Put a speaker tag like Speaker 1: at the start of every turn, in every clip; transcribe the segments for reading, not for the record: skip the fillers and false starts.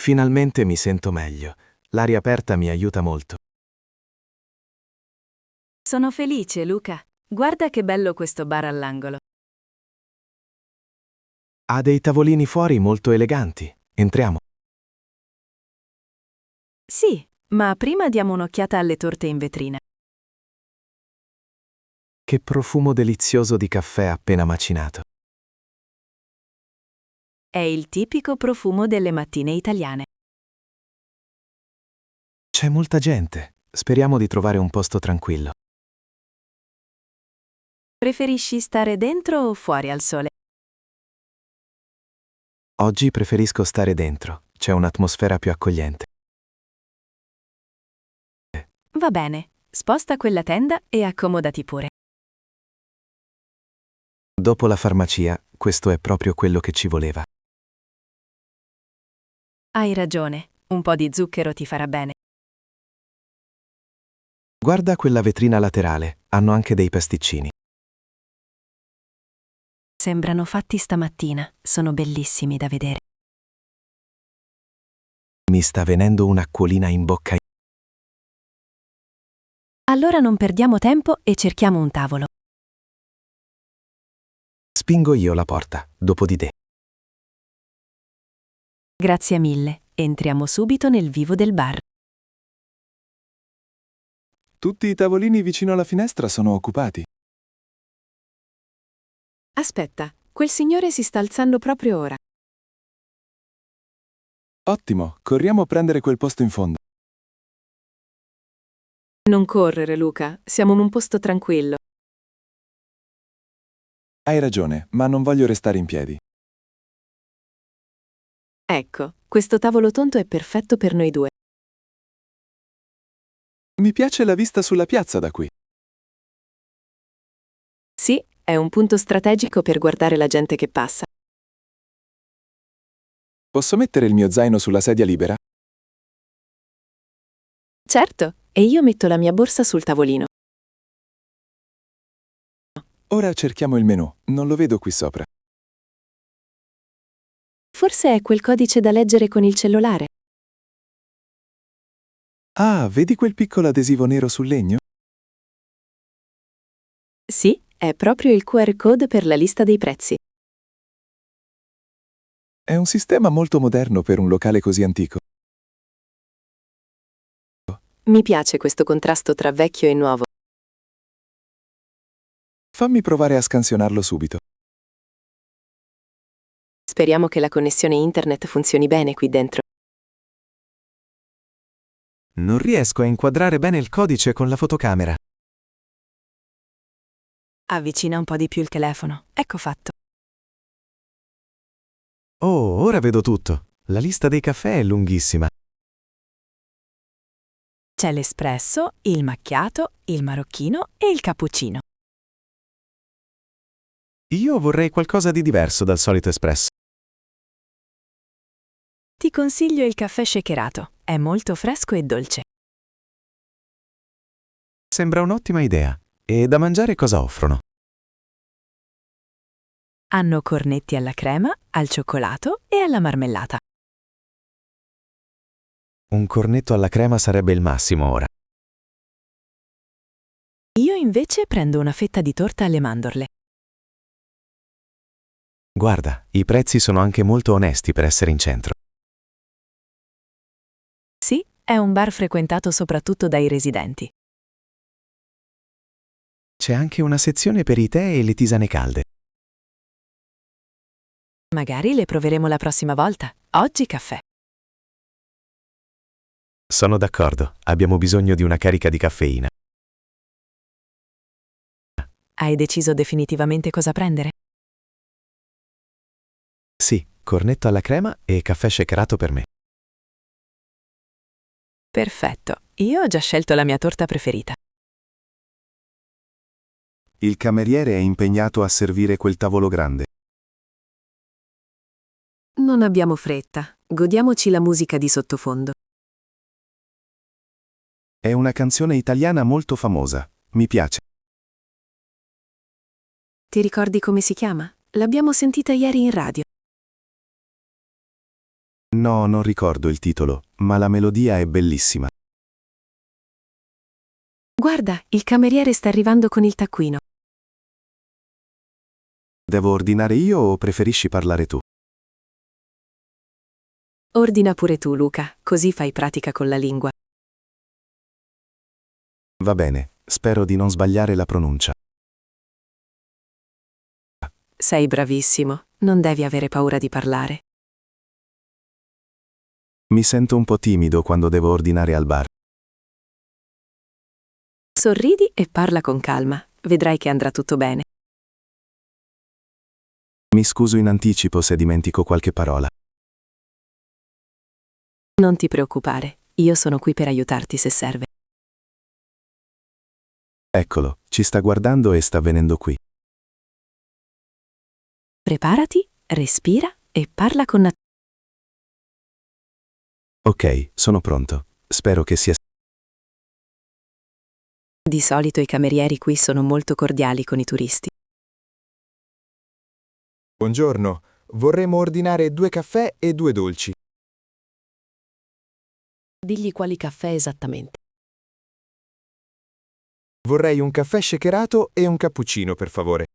Speaker 1: Finalmente mi sento meglio. L'aria aperta mi aiuta molto.
Speaker 2: Sono felice, Luca. Guarda che bello questo bar all'angolo.
Speaker 1: Ha dei tavolini fuori molto eleganti. Entriamo.
Speaker 2: Sì, ma prima diamo un'occhiata alle torte in vetrina.
Speaker 1: Che profumo delizioso di caffè appena macinato.
Speaker 2: È il tipico profumo delle mattine italiane.
Speaker 1: C'è molta gente. Speriamo di trovare un posto tranquillo.
Speaker 2: Preferisci stare dentro o fuori al sole?
Speaker 1: Oggi preferisco stare dentro. C'è un'atmosfera più accogliente.
Speaker 2: Va bene, sposta quella tenda e accomodati pure.
Speaker 1: Dopo la farmacia, questo è proprio quello che ci voleva.
Speaker 2: Hai ragione, un po' di zucchero ti farà bene.
Speaker 1: Guarda quella vetrina laterale, hanno anche dei pasticcini.
Speaker 2: Sembrano fatti stamattina, sono bellissimi da vedere.
Speaker 1: Mi sta venendo un'acquolina in bocca.
Speaker 2: Allora non perdiamo tempo e cerchiamo un tavolo.
Speaker 1: Spingo io la porta, dopo di te.
Speaker 2: Grazie mille, entriamo subito nel vivo del bar.
Speaker 3: Tutti i tavolini vicino alla finestra sono occupati.
Speaker 2: Aspetta, quel signore si sta alzando proprio ora.
Speaker 3: Ottimo, corriamo a prendere quel posto in fondo.
Speaker 2: Non correre, Luca, siamo in un posto tranquillo.
Speaker 3: Hai ragione, ma non voglio restare in piedi.
Speaker 2: Ecco, questo tavolo tonto è perfetto per noi due.
Speaker 3: Mi piace la vista sulla piazza da qui.
Speaker 2: Sì, è un punto strategico per guardare la gente che passa.
Speaker 3: Posso mettere il mio zaino sulla sedia libera?
Speaker 2: Certo, e io metto la mia borsa sul tavolino.
Speaker 3: Ora cerchiamo il menù, non lo vedo qui sopra.
Speaker 2: Forse è quel codice da leggere con il cellulare.
Speaker 3: Ah, vedi quel piccolo adesivo nero sul legno?
Speaker 2: Sì, è proprio il QR code per la lista dei prezzi.
Speaker 3: È un sistema molto moderno per un locale così antico.
Speaker 2: Mi piace questo contrasto tra vecchio e nuovo.
Speaker 3: Fammi provare a scansionarlo subito.
Speaker 2: Speriamo che la connessione internet funzioni bene qui dentro.
Speaker 4: Non riesco a inquadrare bene il codice con la fotocamera.
Speaker 2: Avvicina un po' di più il telefono. Ecco fatto.
Speaker 4: Oh, ora vedo tutto. La lista dei caffè è lunghissima.
Speaker 2: C'è l'espresso, il macchiato, il marocchino e il cappuccino.
Speaker 4: Io vorrei qualcosa di diverso dal solito espresso.
Speaker 2: Ti consiglio il caffè shakerato. È molto fresco e dolce.
Speaker 4: Sembra un'ottima idea. E da mangiare cosa offrono?
Speaker 2: Hanno cornetti alla crema, al cioccolato e alla marmellata.
Speaker 4: Un cornetto alla crema sarebbe il massimo ora.
Speaker 2: Io invece prendo una fetta di torta alle mandorle.
Speaker 4: Guarda, i prezzi sono anche molto onesti per essere in centro.
Speaker 2: Sì, è un bar frequentato soprattutto dai residenti.
Speaker 4: C'è anche una sezione per i tè e le tisane calde.
Speaker 2: Magari le proveremo la prossima volta. Oggi caffè.
Speaker 4: Sono d'accordo, abbiamo bisogno di una carica di caffeina.
Speaker 2: Hai deciso definitivamente cosa prendere?
Speaker 4: Sì, cornetto alla crema e caffè shakerato per me.
Speaker 2: Perfetto, io ho già scelto la mia torta preferita.
Speaker 5: Il cameriere è impegnato a servire quel tavolo grande.
Speaker 2: Non abbiamo fretta, godiamoci la musica di sottofondo.
Speaker 5: È una canzone italiana molto famosa. Mi piace.
Speaker 2: Ti ricordi come si chiama? L'abbiamo sentita ieri in radio.
Speaker 5: No, non ricordo il titolo, ma la melodia è bellissima.
Speaker 6: Guarda, il cameriere sta arrivando con il taccuino.
Speaker 5: Devo ordinare io o preferisci parlare tu?
Speaker 6: Ordina pure tu, Luca, così fai pratica con la lingua.
Speaker 5: Va bene, spero di non sbagliare la pronuncia.
Speaker 6: Sei bravissimo, non devi avere paura di parlare.
Speaker 5: Mi sento un po' timido quando devo ordinare al bar.
Speaker 6: Sorridi e parla con calma, vedrai che andrà tutto bene.
Speaker 5: Mi scuso in anticipo se dimentico qualche parola.
Speaker 6: Non ti preoccupare, io sono qui per aiutarti se serve.
Speaker 5: Eccolo, ci sta guardando e sta venendo qui.
Speaker 6: Preparati, respira e parla con
Speaker 5: Ok, sono pronto. Spero che sia...
Speaker 6: Di solito i camerieri qui sono molto cordiali con i turisti.
Speaker 3: Buongiorno, vorremmo ordinare 2 caffè e 2 dolci.
Speaker 6: Digli quali caffè esattamente.
Speaker 3: Vorrei un caffè shakerato e un cappuccino, per favore.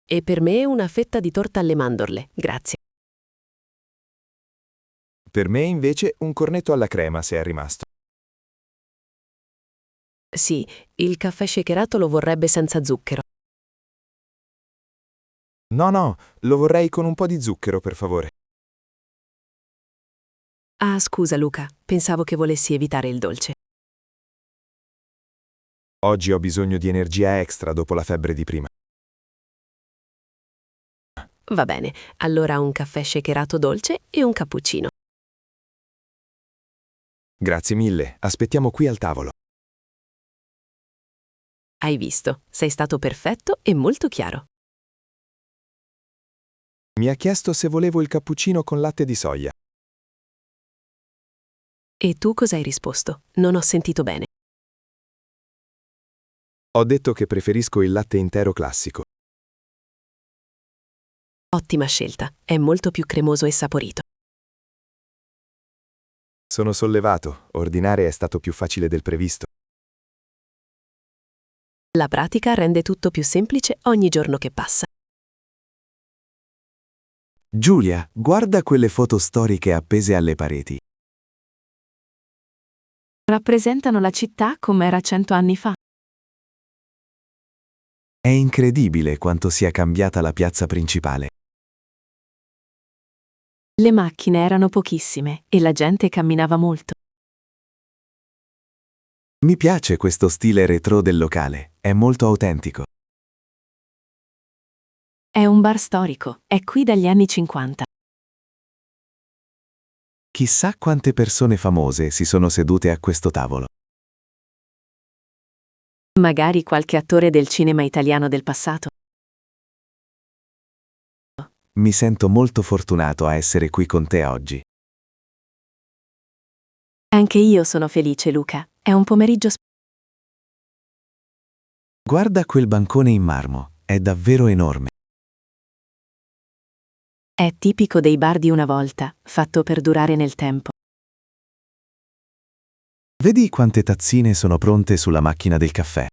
Speaker 6: E per me una fetta di torta alle mandorle, grazie.
Speaker 3: Per me invece un cornetto alla crema, se è rimasto.
Speaker 6: Sì, il caffè shakerato lo vorrebbe senza zucchero.
Speaker 3: No, lo vorrei con un po' di zucchero, per favore.
Speaker 6: Ah, scusa Luca, pensavo che volessi evitare il dolce.
Speaker 3: Oggi ho bisogno di energia extra dopo la febbre di prima.
Speaker 6: Va bene, allora un caffè shakerato dolce e un cappuccino.
Speaker 3: Grazie mille, aspettiamo qui al tavolo.
Speaker 6: Hai visto, sei stato perfetto e molto chiaro.
Speaker 3: Mi ha chiesto se volevo il cappuccino con latte di soia.
Speaker 6: E tu cosa hai risposto? Non ho sentito bene.
Speaker 3: Ho detto che preferisco il latte intero classico.
Speaker 6: Ottima scelta, è molto più cremoso e saporito.
Speaker 3: Sono sollevato, ordinare è stato più facile del previsto.
Speaker 6: La pratica rende tutto più semplice ogni giorno che passa.
Speaker 1: Giulia, guarda quelle foto storiche appese alle pareti.
Speaker 2: Rappresentano la città come era 100 anni fa.
Speaker 1: È incredibile quanto sia cambiata la piazza principale.
Speaker 2: Le macchine erano pochissime e la gente camminava molto.
Speaker 1: Mi piace questo stile retro del locale, è molto autentico.
Speaker 2: È un bar storico, è qui dagli anni 50.
Speaker 1: Chissà quante persone famose si sono sedute a questo tavolo.
Speaker 2: Magari qualche attore del cinema italiano del passato.
Speaker 1: Mi sento molto fortunato a essere qui con te oggi.
Speaker 2: Anche io sono felice, Luca. È un pomeriggio
Speaker 1: Guarda quel bancone in marmo, è davvero enorme.
Speaker 2: È tipico dei bar di una volta, fatto per durare nel tempo.
Speaker 1: Vedi quante tazzine sono pronte sulla macchina del caffè.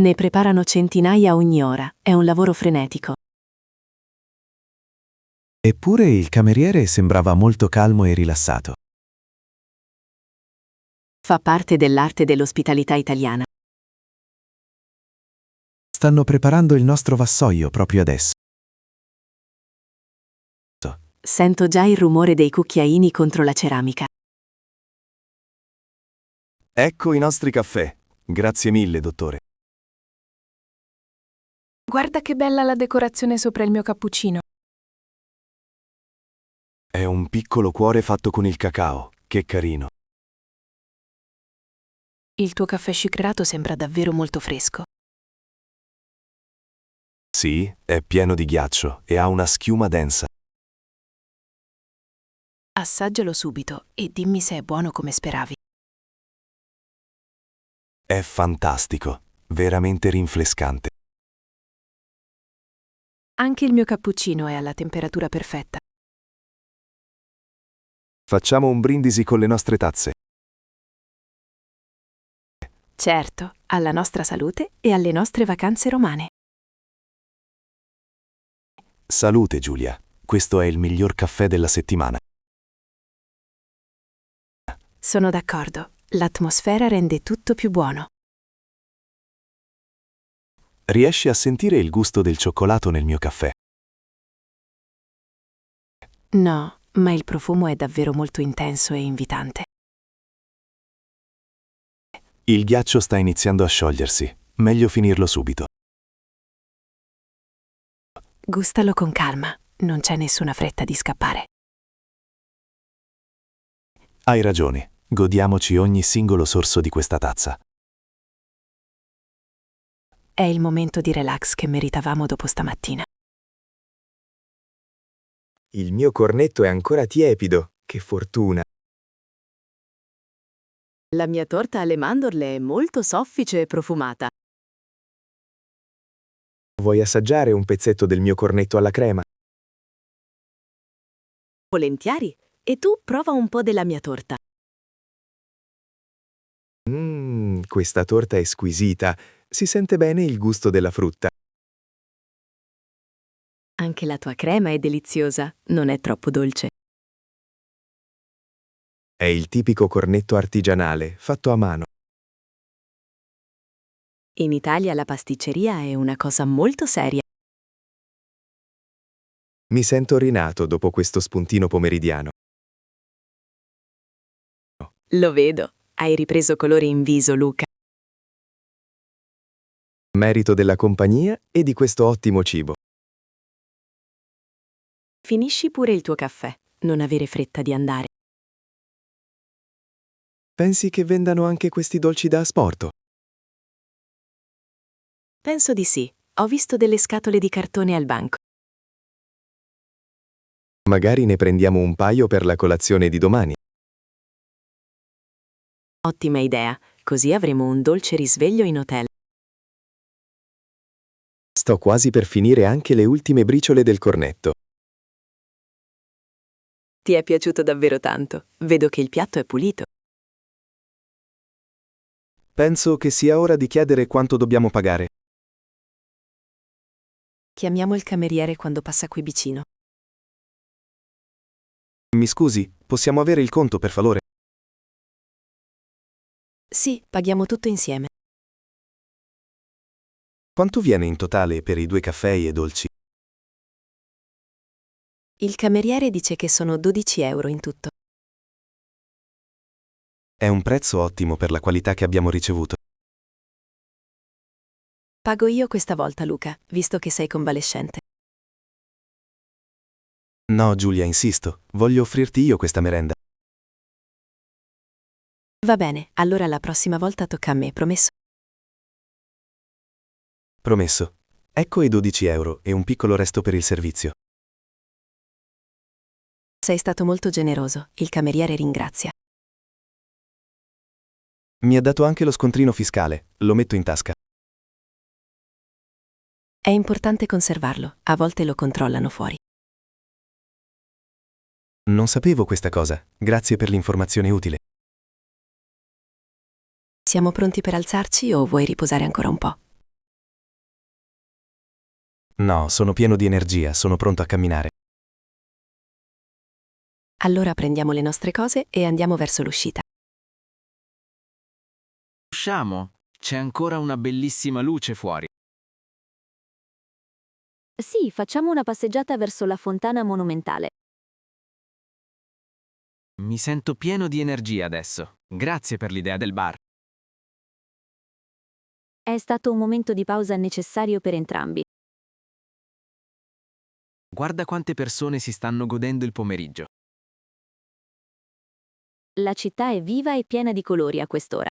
Speaker 2: Ne preparano centinaia ogni ora, è un lavoro frenetico.
Speaker 1: Eppure il cameriere sembrava molto calmo e rilassato.
Speaker 2: Fa parte dell'arte dell'ospitalità italiana.
Speaker 1: Stanno preparando il nostro vassoio proprio adesso.
Speaker 2: Sento già il rumore dei cucchiaini contro la ceramica.
Speaker 5: Ecco i nostri caffè. Grazie mille, dottore.
Speaker 7: Guarda che bella la decorazione sopra il mio cappuccino.
Speaker 5: È un piccolo cuore fatto con il cacao. Che carino.
Speaker 7: Il tuo caffè shakerato sembra davvero molto fresco.
Speaker 5: Sì, è pieno di ghiaccio e ha una schiuma densa.
Speaker 7: Assaggialo subito e dimmi se è buono come speravi.
Speaker 5: È fantastico, veramente rinfrescante.
Speaker 7: Anche il mio cappuccino è alla temperatura perfetta.
Speaker 1: Facciamo un brindisi con le nostre tazze.
Speaker 7: Certo, alla nostra salute e alle nostre vacanze romane.
Speaker 1: Salute Giulia, questo è il miglior caffè della settimana.
Speaker 7: Sono d'accordo, l'atmosfera rende tutto più buono.
Speaker 1: Riesci a sentire il gusto del cioccolato nel mio caffè?
Speaker 7: No, ma il profumo è davvero molto intenso e invitante.
Speaker 1: Il ghiaccio sta iniziando a sciogliersi, meglio finirlo subito.
Speaker 7: Gustalo con calma, non c'è nessuna fretta di scappare.
Speaker 1: Hai ragione, godiamoci ogni singolo sorso di questa tazza.
Speaker 7: È il momento di relax che meritavamo dopo stamattina.
Speaker 8: Il mio cornetto è ancora tiepido, che fortuna.
Speaker 6: La mia torta alle mandorle è molto soffice e profumata.
Speaker 8: Vuoi assaggiare un pezzetto del mio cornetto alla crema?
Speaker 6: Volentieri. E tu prova un po' della mia torta.
Speaker 8: Questa torta è squisita. Si sente bene il gusto della frutta.
Speaker 6: Anche la tua crema è deliziosa, non è troppo dolce.
Speaker 8: È il tipico cornetto artigianale, fatto a mano.
Speaker 6: In Italia la pasticceria è una cosa molto seria.
Speaker 8: Mi sento rinato dopo questo spuntino pomeridiano.
Speaker 6: Lo vedo. Hai ripreso colore in viso, Luca.
Speaker 8: Merito della compagnia e di questo ottimo cibo.
Speaker 6: Finisci pure il tuo caffè. Non avere fretta di andare.
Speaker 8: Pensi che vendano anche questi dolci da asporto?
Speaker 6: Penso di sì. Ho visto delle scatole di cartone al banco.
Speaker 8: Magari ne prendiamo un paio per la colazione di domani.
Speaker 6: Ottima idea. Così avremo un dolce risveglio in hotel.
Speaker 8: Sto quasi per finire anche le ultime briciole del cornetto.
Speaker 6: Ti è piaciuto davvero tanto. Vedo che il piatto è pulito.
Speaker 4: Penso che sia ora di chiedere quanto dobbiamo pagare.
Speaker 7: Chiamiamo il cameriere quando passa qui vicino.
Speaker 4: Mi scusi, possiamo avere il conto per favore?
Speaker 7: Sì, paghiamo tutto insieme.
Speaker 4: Quanto viene in totale per i 2 caffè e dolci?
Speaker 7: Il cameriere dice che sono 12 euro in tutto.
Speaker 4: È un prezzo ottimo per la qualità che abbiamo ricevuto.
Speaker 7: Pago io questa volta, Luca, visto che sei convalescente.
Speaker 4: No, Giulia, insisto, voglio offrirti io questa merenda.
Speaker 7: Va bene, allora la prossima volta tocca a me, promesso.
Speaker 4: Promesso. Ecco i 12 euro e un piccolo resto per il servizio.
Speaker 7: Sei stato molto generoso, il cameriere ringrazia.
Speaker 4: Mi ha dato anche lo scontrino fiscale, lo metto in tasca.
Speaker 7: È importante conservarlo, a volte lo controllano fuori.
Speaker 4: Non sapevo questa cosa, grazie per l'informazione utile.
Speaker 7: Siamo pronti per alzarci o vuoi riposare ancora un po'?
Speaker 4: No, sono pieno di energia, sono pronto a camminare.
Speaker 7: Allora prendiamo le nostre cose e andiamo verso l'uscita.
Speaker 9: Usciamo? C'è ancora una bellissima luce fuori.
Speaker 10: Sì, facciamo una passeggiata verso la fontana monumentale.
Speaker 9: Mi sento pieno di energia adesso. Grazie per l'idea del bar.
Speaker 10: È stato un momento di pausa necessario per entrambi.
Speaker 9: Guarda quante persone si stanno godendo il pomeriggio.
Speaker 10: La città è viva e piena di colori a quest'ora.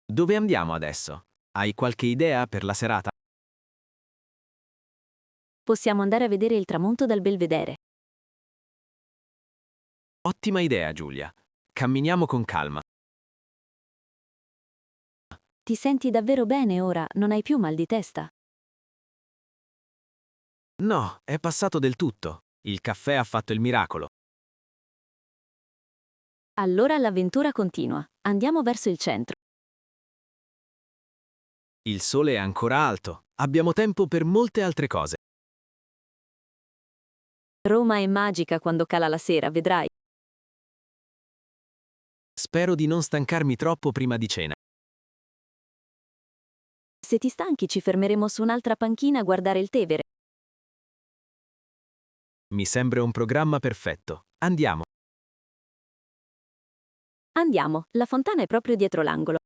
Speaker 9: Dove andiamo adesso? Hai qualche idea per la serata?
Speaker 10: Possiamo andare a vedere il tramonto dal belvedere.
Speaker 9: Ottima idea, Giulia. Camminiamo con calma.
Speaker 10: Ti senti davvero bene ora? Non hai più mal di testa?
Speaker 9: No, è passato del tutto. Il caffè ha fatto il miracolo.
Speaker 10: Allora l'avventura continua. Andiamo verso il centro.
Speaker 9: Il sole è ancora alto. Abbiamo tempo per molte altre cose.
Speaker 10: Roma è magica quando cala la sera, vedrai.
Speaker 9: Spero di non stancarmi troppo prima di cena.
Speaker 10: Se ti stanchi ci fermeremo su un'altra panchina a guardare il Tevere.
Speaker 9: Mi sembra un programma perfetto. Andiamo.
Speaker 10: Andiamo, la fontana è proprio dietro l'angolo.